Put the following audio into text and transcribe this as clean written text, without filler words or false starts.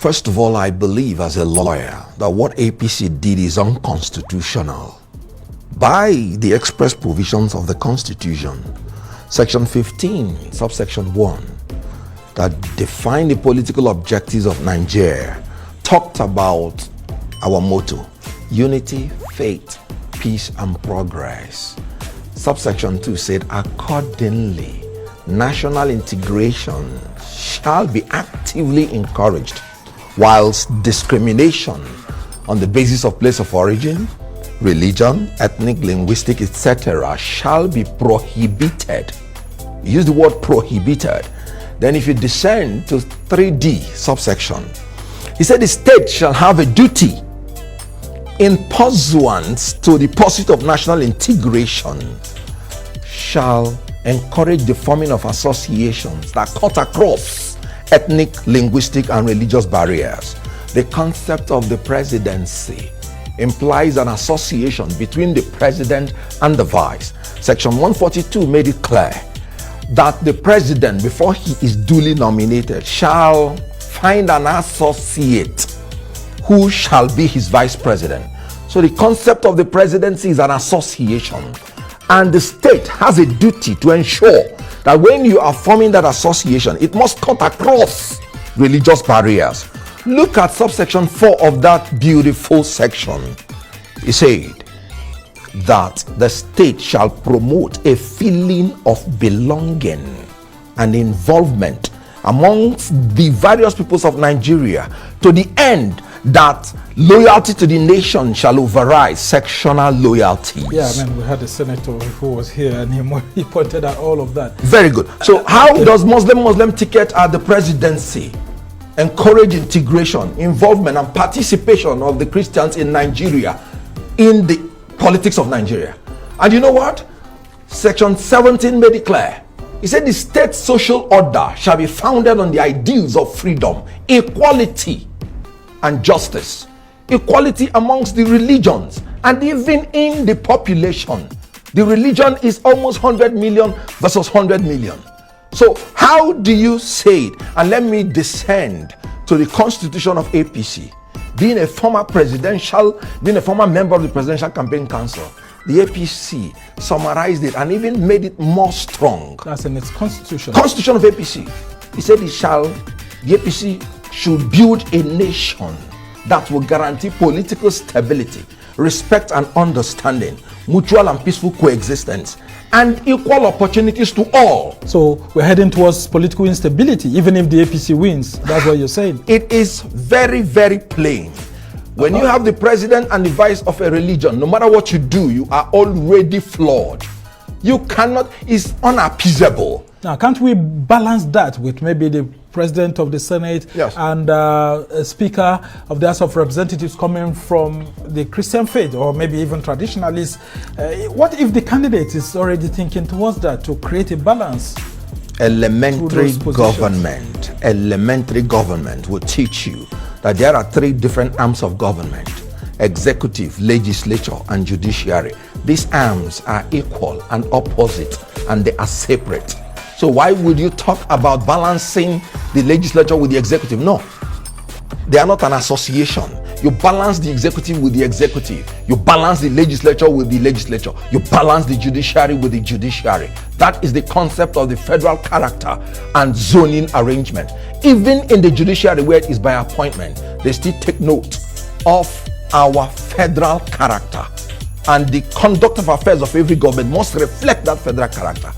First of all, I believe as a lawyer that what APC did is unconstitutional. By the express provisions of the Constitution, Section 15, subsection 1, that defined the political objectives of Nigeria, talked about our motto: unity, faith, peace, and progress. Subsection 2 said, accordingly, national integration shall be actively encouraged, whilst discrimination on the basis of place of origin, religion, ethnic, linguistic, etc. shall be prohibited. Use the word prohibited. Then if you descend to 3D subsection, he said the state shall have a duty in pursuance to the pursuit of national integration, shall encourage the forming of associations that cut across ethnic, linguistic, and religious barriers. The concept of the presidency implies an association between the president and the vice. Section 142 made it clear that the president, before he is duly nominated, shall find an associate who shall be his vice president. So the concept of the presidency is an association, and the state has a duty to ensure that when you are forming that association, it must cut across religious barriers. Look at subsection 4 of that beautiful section. It said that the state shall promote a feeling of belonging and involvement amongst the various peoples of Nigeria, to the end that loyalty to the nation shall override sectional loyalties. Yeah, I mean, we had a senator who was here and he pointed out all of that. Very good. So how does Muslim ticket at the presidency encourage integration, involvement, and participation of the Christians in Nigeria in the politics of Nigeria? And you know what? Section 17 made it clear. He said the state social order shall be founded on the ideals of freedom, equality, and justice. Equality amongst the religions and even in the population. The religion is almost 100 million versus 100 million. So how do you say it? And let me descend to the constitution of APC. Being a former member of the Presidential Campaign Council, the APC summarized it and even made it more strong. That's in its constitution. Constitution of APC. He said the APC should build a nation that will guarantee political stability, respect and understanding, mutual and peaceful coexistence, and equal opportunities to all. So we're heading towards political instability, even if the APC wins. That's what you're saying. It is very, very plain. When you have the president and the vice of a religion, no matter what you do, you are already flawed. You cannot, it's unappeasable. Now, can't we balance that with maybe the president of the Senate, yes, and a speaker of the House of Representatives coming from the Christian faith or maybe even traditionalists? What if the candidate is already thinking towards that to create a balance? Elementary government will teach you that there are 3 different arms of government: executive, legislature, and judiciary. These arms are equal and opposite, and they are separate. So why would you talk about balancing the legislature with the executive? No, they are not an association. You balance the executive with the executive. You balance the legislature with the legislature. You balance the judiciary with the judiciary. That is the concept of the federal character and zoning arrangement. Even in the judiciary, where it is by appointment, they still take note of our federal character. And the conduct of affairs of every government must reflect that federal character.